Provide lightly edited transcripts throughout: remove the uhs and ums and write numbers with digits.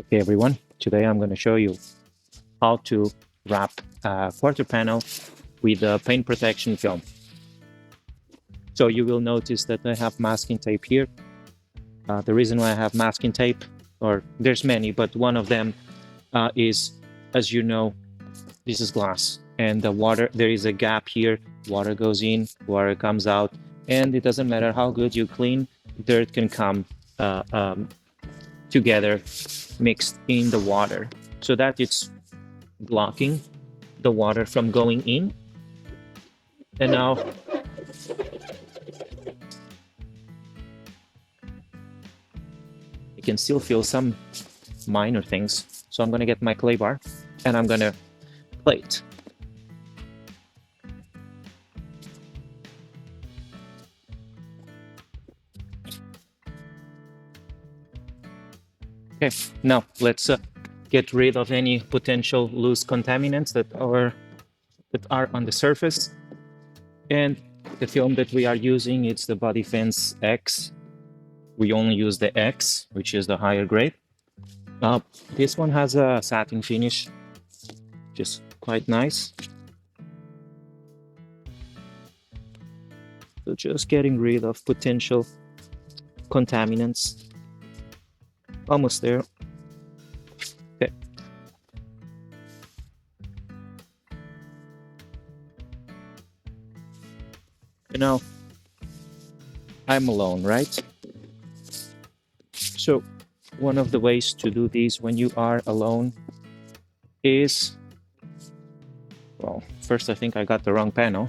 Okay, everyone, today I'm going to show you how to wrap a quarter panel with a paint protection film. So you will notice that I have masking tape here. The reason why I have masking tape, or there's many, but one of them is, as you know, this is glass, and the water, there is a gap here, water goes in, water comes out, and it doesn't matter how good you clean, dirt can come together mixed in the water, so that it's blocking the water from going in. And now you can still feel some minor things. So I'm going to get my clay bar and I'm going to plate. Okay, now let's get rid of any potential loose contaminants that are on the surface. And the film that we are using, it's the BodyfenceXS. We only use the X, which is the higher grade. This one has a satin finish, just quite nice. So just getting rid of potential contaminants. Almost there. Okay. You know, I'm alone, right? So one of the ways to do this when you are alone is, well, first I think I got the wrong panel.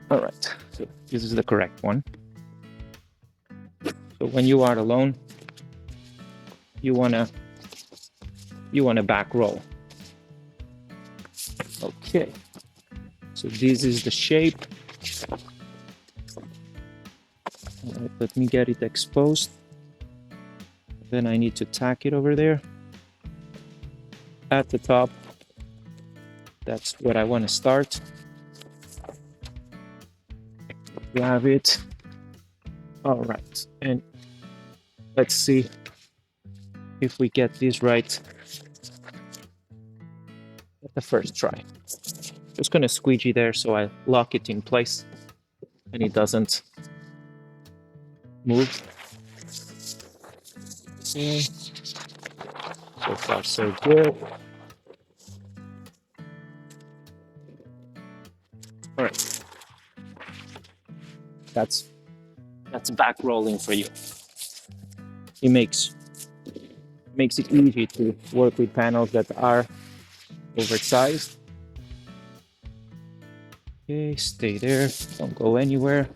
All right, so this is the correct one. So when you are alone, you wanna back roll. Okay, so this is the shape. All right, let me get it exposed. Then I need to tack it over there at the top. That's what I want to start. Grab it. All right, and let's see if we get this right at the first try. Just gonna squeegee there so I lock it in place and it doesn't move. Okay. So far so good. All right, that's back rolling for you. It makes it easy to work with panels that are oversized. Okay, stay there, don't go anywhere.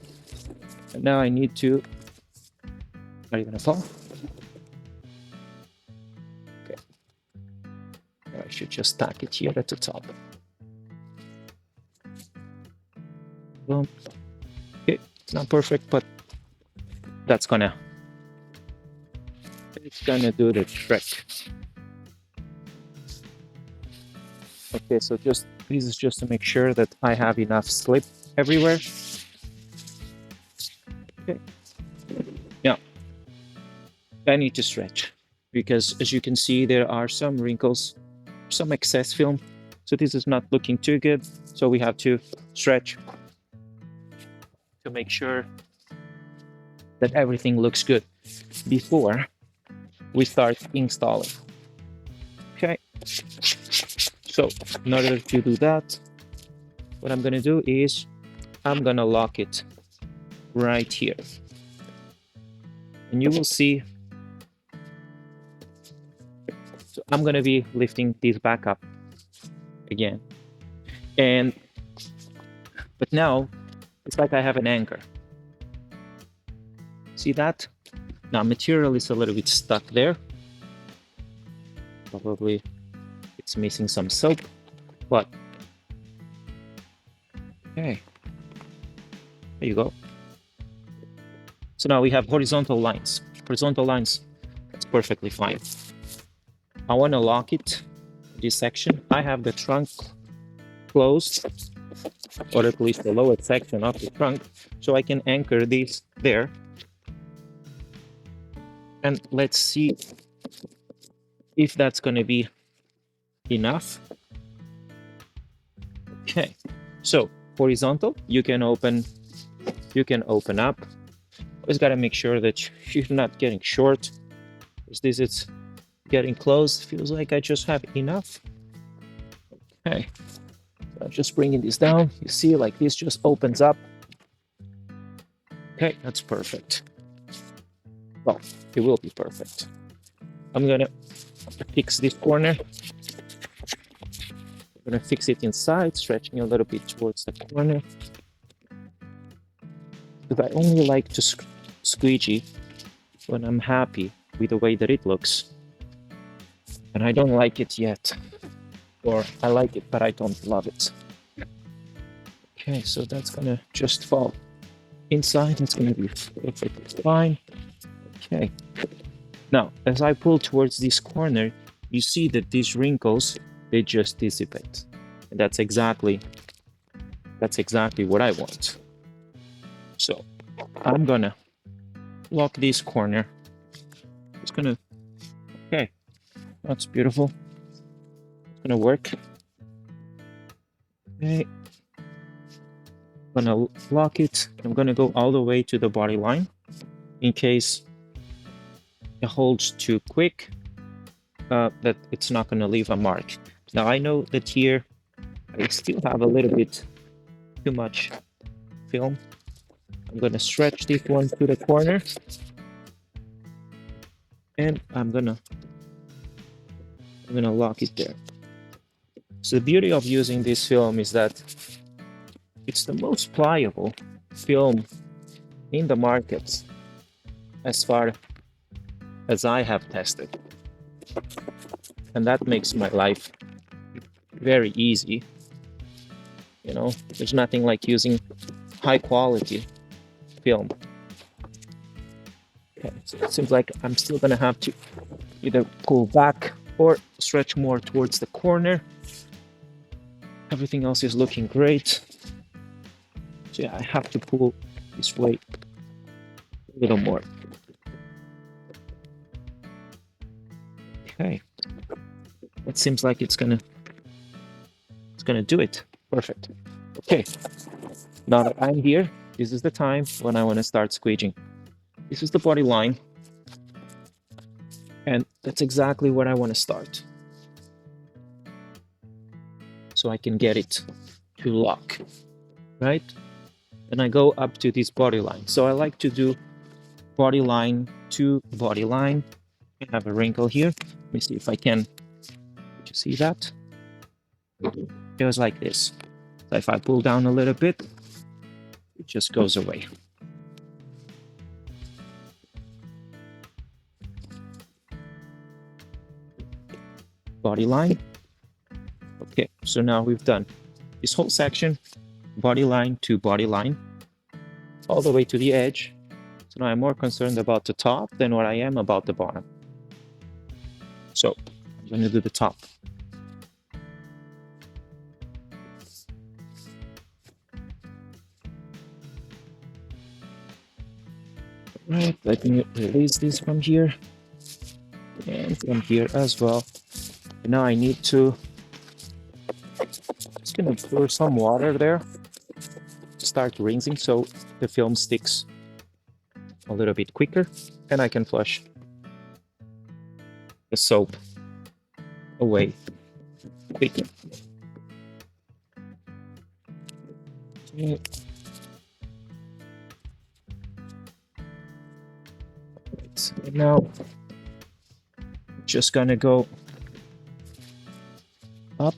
And now I need to, are you gonna fall? Okay, I should just tack it here at the top. Boom. Okay, it's not perfect, but it's gonna do the trick. Okay, so this is just to make sure that I have enough slip everywhere. Okay. Yeah, I need to stretch because, as you can see, there are some wrinkles, some excess film. So this is not looking too good. So we have to stretch to make sure that everything looks good before we start installing. Okay, so in order to do that, what I'm gonna do is I'm gonna lock it right here, and you will see. So I'm gonna be lifting this back up again, but now it's like I have an anchor. See that? Now material is a little bit stuck there. Probably it's missing some soap, but okay. There you go. So now we have horizontal lines. Horizontal lines, that's perfectly fine. I want to lock it, this section. I have the trunk closed, or at least the lower section of the trunk, so I can anchor this there. And let's see if that's going to be enough. Okay, so horizontal, you can open up. Always got to make sure that you're not getting short, because this is getting close. Feels like I just have enough. Okay, so I'm just bringing this down. You see, like this just opens up. Okay, that's perfect. Well, it will be perfect. I'm gonna fix this corner. I'm gonna fix it inside, stretching a little bit towards the corner. Because I only like to squeegee when I'm happy with the way that it looks. And I don't like it yet. Or I like it, but I don't love it. Okay, so that's gonna just fall inside. It's gonna be perfectly fine. Okay. Now, as I pull towards this corner, you see that these wrinkles, they just dissipate. And that's exactly what I want. So I'm gonna lock this corner. It's gonna, okay, that's beautiful. It's gonna work. Okay. I'm gonna lock it. I'm gonna go all the way to the body line in case it holds too quick, that it's not gonna leave a mark. Now I know that here I still have a little bit too much film. I'm gonna stretch this one to the corner, and I'm gonna lock it there. So the beauty of using this film is that it's the most pliable film in the market as far as I have tested. And that makes my life very easy. You know, there's nothing like using high quality film. Okay, so it seems like I'm still gonna have to either pull back or stretch more towards the corner. Everything else is looking great. So yeah, I have to pull this way a little more. Okay, it seems like it's gonna do it. Perfect. Okay, now that I'm here, this is the time when I want to start squeeging. This is the body line, and that's exactly where I want to start, so I can get it to lock, right? And I go up to this body line. So I like to do body line to body line. I have a wrinkle here. Let me see if I can. Did you see that? It goes like this. So if I pull down a little bit, it just goes away. Body line. Okay, so now we've done this whole section, body line to body line, all the way to the edge. So now I'm more concerned about the top than what I am about the bottom. So I'm going to do the top. Right, let me release this from here and from here as well. And now I need to, just gonna pour some water there to start rinsing so the film sticks a little bit quicker, and I can flush the soap away quicker. Okay. So now just gonna go up.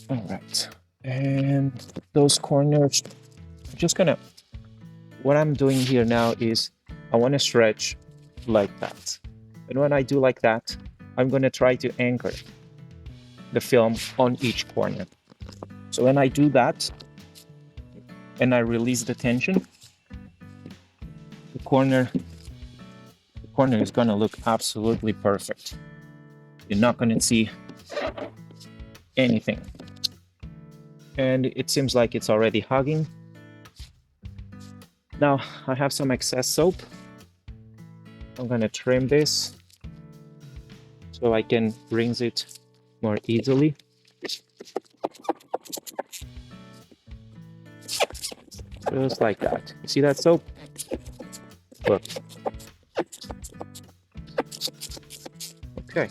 All right, and those corners, I'm just gonna, what I'm doing here now is I want to stretch like that, and when I do like that, I'm gonna try to anchor the film on each corner. So when I do that and I release the tension, the corner is gonna look absolutely perfect. You're not gonna see anything. And it seems like it's already hugging. Now I have some excess soap. I'm gonna trim this so I can rinse it more easily. Just like that. You see that soap? Look. Okay.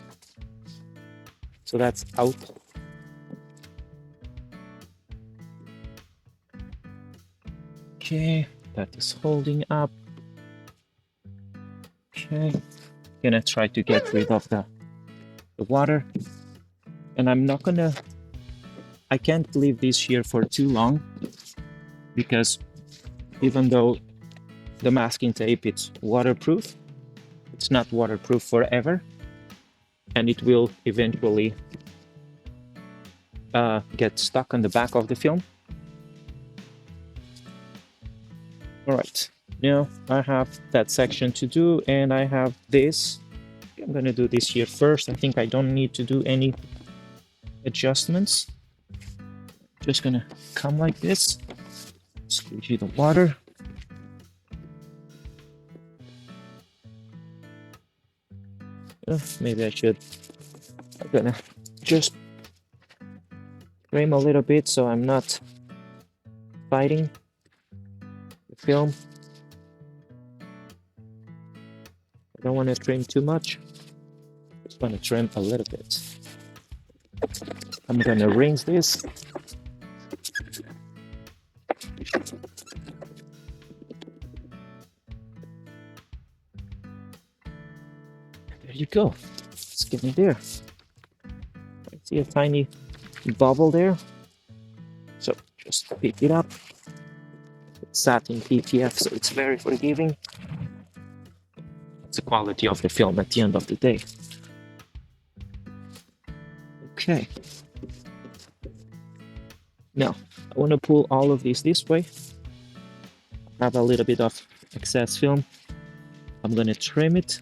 So that's out. Okay, that is holding up. Okay, gonna try to get rid of the water. And I can't leave this here for too long, because even though the masking tape it's waterproof, it's not waterproof forever, and it will eventually get stuck on the back of the film. All right, now I have that section to do, and I have this. I'm gonna do this here first. I think I don't need to do any adjustments. Just gonna come like this, squeegee the water. Maybe I'm gonna just trim a little bit so I'm not fighting the film. I don't want to trim too much. Just want to trim a little bit. I'm gonna rinse this. There you go. It's getting there. I see a tiny bubble there. So just pick it up. It's Satin PPF, so it's very forgiving. It's the quality of the film at the end of the day. Okay. Now, I want to pull all of this way. I have a little bit of excess film. I'm going to trim it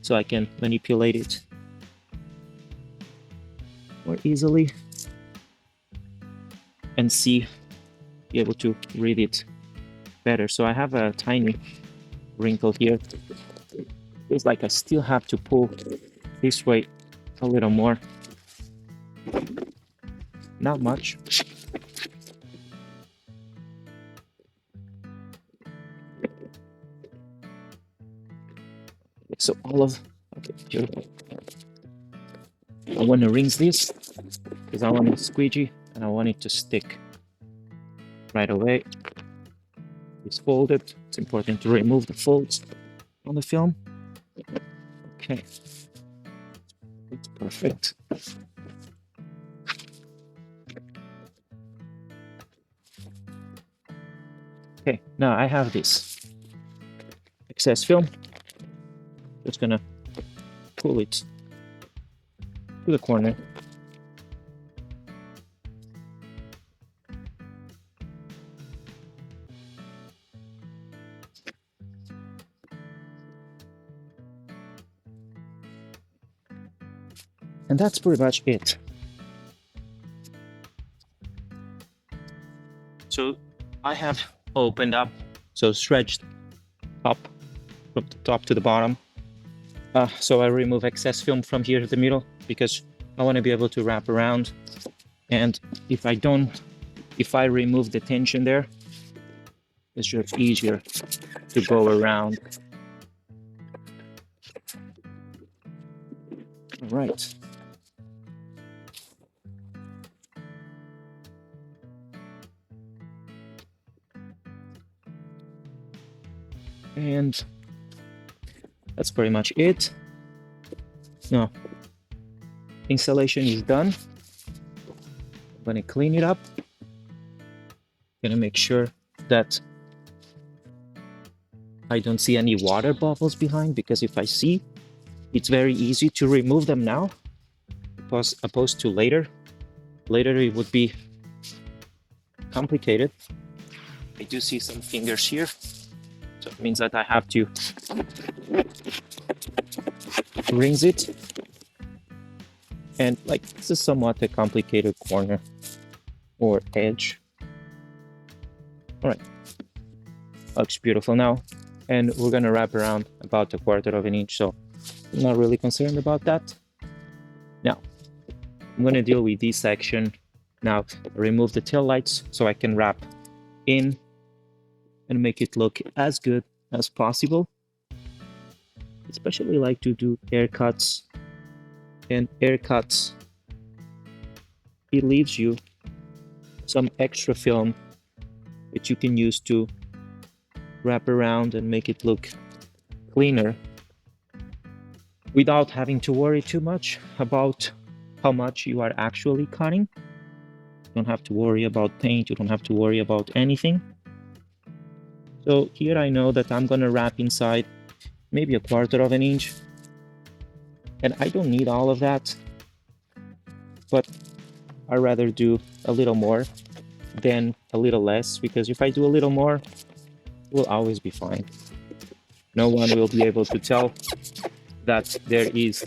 so I can manipulate it more easily and be able to read it better. So I have a tiny wrinkle here. It's like I still have to pull this way a little more. Not much. So okay, beautiful. I want to rinse this because I want to squeegee and I want it to stick right away. It's folded. It's important to remove the folds on the film. Okay, it's perfect. Okay, now I have this excess film. Just gonna pull it to the corner. And that's pretty much it. So I have opened up, so stretched up from the top to the bottom. So I remove excess film from here to the middle because I want to be able to wrap around. And if I remove the tension there, it's just easier to go around. All right. And that's pretty much it. Now, installation is done. I'm gonna clean it up. Gonna make sure that I don't see any water bubbles behind, because if I see, it's very easy to remove them now, opposed to later. Later it would be complicated. I do see some fingers here. So it means that I have to rinse it. And like, this is somewhat a complicated corner or edge. All right, looks beautiful now. and we're gonna wrap around about 1/4 of an inch, so I'm not really concerned about that. Now, I'm gonna deal with this section. Now, remove the tail lights so I can wrap in and make it look as good as possible. Especially like to do air cuts, and air cuts, it leaves you some extra film that you can use to wrap around and make it look cleaner without having to worry too much about how much you are actually cutting. You don't have to worry about paint, you don't have to worry about anything. So here I know that I'm gonna wrap inside maybe 1/4 of an inch, and I don't need all of that, but I'd rather do a little more than a little less, because if I do a little more, we'll always be fine. No one will be able to tell that there is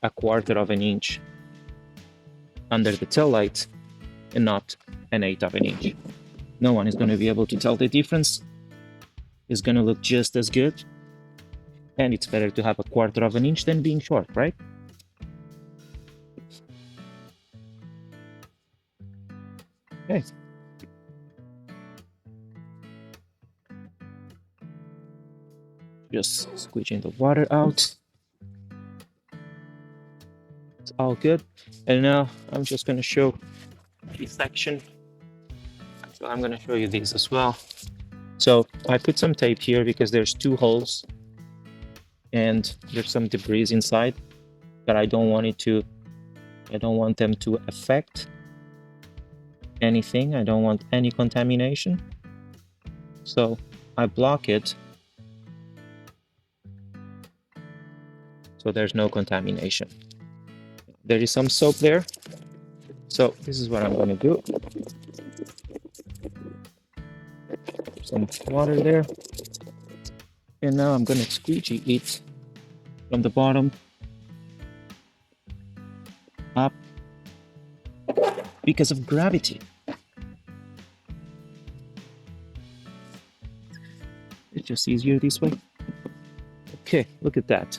1/4 of an inch under the tail light and not 1/8 of an inch. No one is going to be able to tell the difference. It's going to look just as good, and it's better to have 1/4 of an inch than being short, right? Okay. Just squeezing the water out. It's all good. And now I'm just going to show this section. So I'm going to show you these as well. So I put some tape here because there's 2 holes and there's some debris inside that I don't want them to affect anything. I don't want any contamination. So I block it so there's no contamination. There is some soap there. So this is what I'm going to do. Some water there. And now I'm going to squeegee it from the bottom up because of gravity. It's just easier this way. Okay, look at that.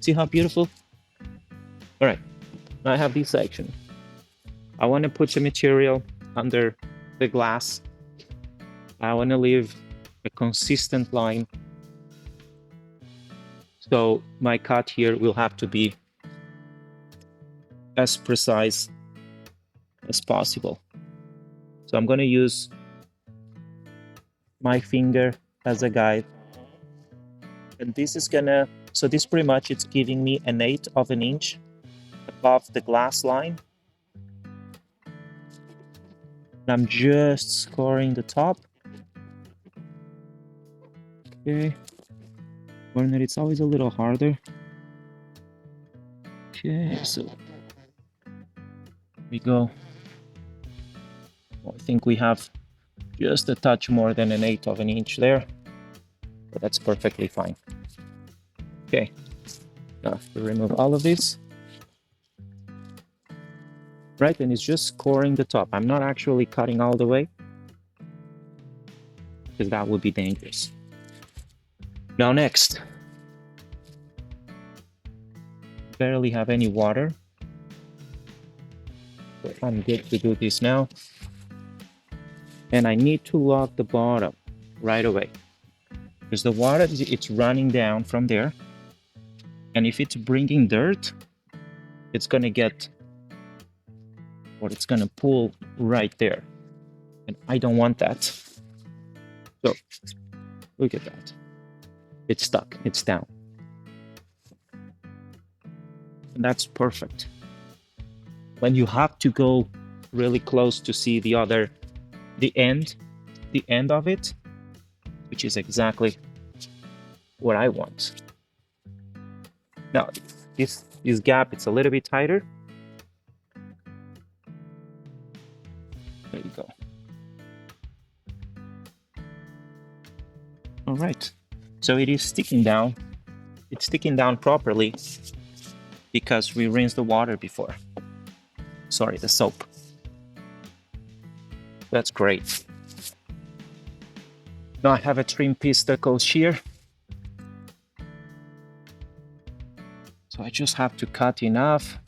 See how beautiful? All right, now I have this section. I want to put some material under the glass. I want to leave a consistent line. So my cut here will have to be as precise as possible. So I'm going to use my finger as a guide. And this is gonna, so this pretty much it's giving me 1/8 of an inch above the glass line. And I'm just scoring the top. Okay. Corner, it's always a little harder. Okay, so we go. Well, I think we have just a touch more than 1/8 of an inch there, but that's perfectly fine. Okay, now to remove all of this. Right, and it's just scoring the top. I'm not actually cutting all the way, because that would be dangerous. Now next, barely have any water, so I'm good to do this now. And I need to lock the bottom right away, because the water, it's running down from there, and if it's bringing dirt, it's gonna get, or it's gonna pull right there, and I don't want that. So look at that. It's stuck, it's down. And that's perfect. When you have to go really close to see the end of it, which is exactly what I want. Now, this gap, it's a little bit tighter. There you go. All right. So it is sticking down. It's sticking down properly because we rinsed the water before. Sorry, the soap. That's great. Now I have a trim piece that goes here. So I just have to cut enough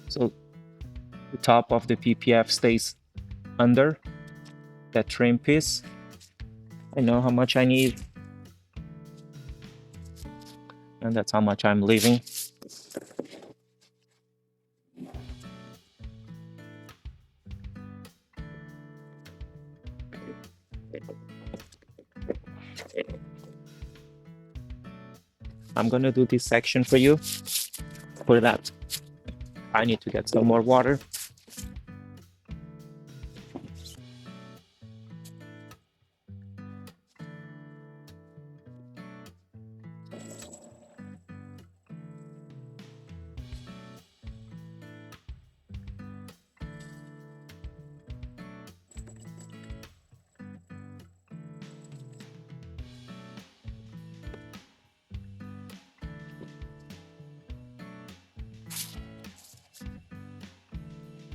so the top of the PPF stays under that trim piece. I know how much I need, and that's how much I'm leaving. I'm gonna do this section for you. For that, I need to get some more water.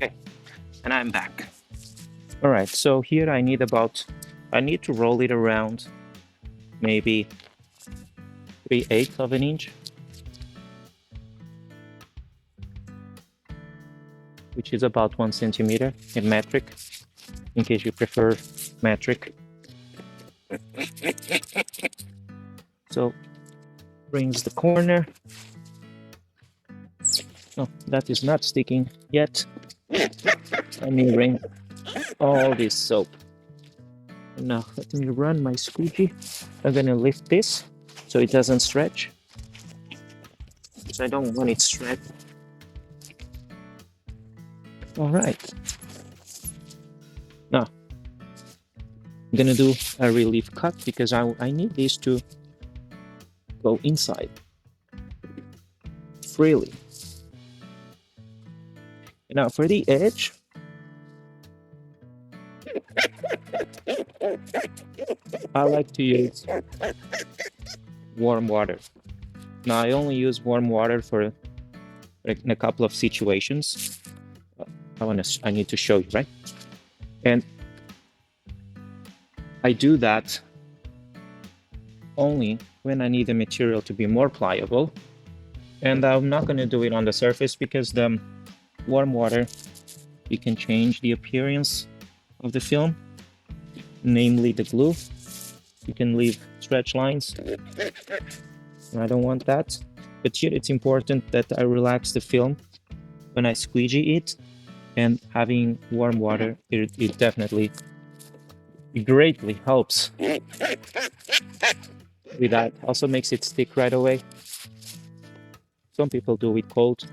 Okay, and I'm back. All right, so here I need to roll it around maybe 3/8 of an inch, which is about 1 centimeter in metric, in case you prefer metric. So brings the corner. No, that is not sticking yet. Let me bring all this soap. Now let me run my squeegee. I'm gonna lift this so it doesn't stretch, because I don't want it stretched. All right. Now I'm gonna do a relief cut because I need this to go inside freely. Now for the edge, I like to use warm water. Now I only use warm water for in a couple of situations. I need to show you, right? And I do that only when I need the material to be more pliable. And I'm not going to do it on the surface because the warm water, you can change the appearance of the film, namely the glue. You can leave stretch lines. I don't want that. But here it's important that I relax the film when I squeegee it, and having warm water, it definitely greatly helps with that. Also makes it stick right away. Some people do it cold.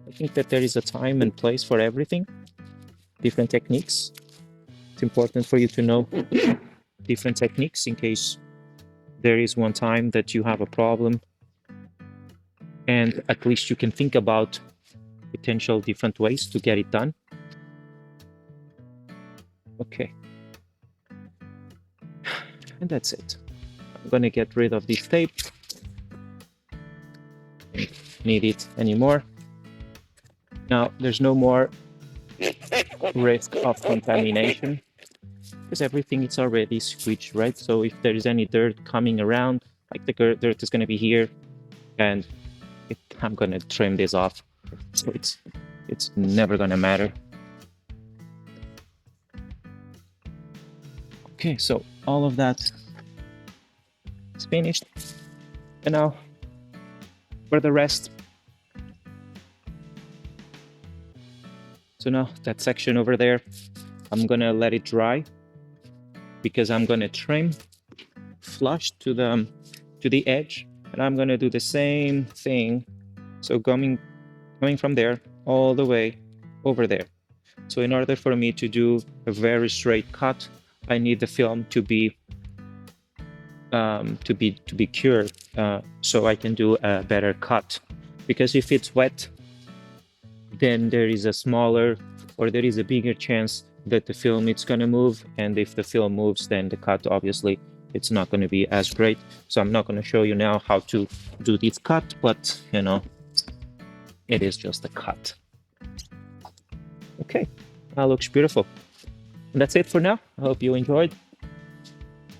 I think that there is a time and place for everything, different techniques. It's important for you to know different techniques in case there is one time that you have a problem, and at least you can think about potential different ways to get it done. Okay. And that's it. I'm gonna get rid of this tape. Don't need it anymore. Now there's no more risk of contamination because everything is already squeeged, right? So if there is any dirt coming around, like the dirt is gonna be here, and I'm gonna trim this off, so it's never gonna matter. Okay, so all of that is finished, and now for the rest. So now that section over there, I'm gonna let it dry because I'm gonna trim flush to the edge, and I'm gonna do the same thing. So coming from there all the way over there. So in order for me to do a very straight cut, I need the film to be cured, so I can do a better cut. Because if it's wet, then there is a bigger chance that the film it's gonna move, and if the film moves, then the cut obviously it's not gonna be as great. So I'm not gonna show you now how to do this cut, but you know, it is just a cut. Okay, that looks beautiful. And that's it for now. I hope you enjoyed.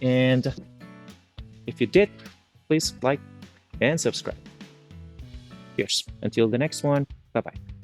And if you did, please like and subscribe. Cheers. Until the next one. Bye-bye.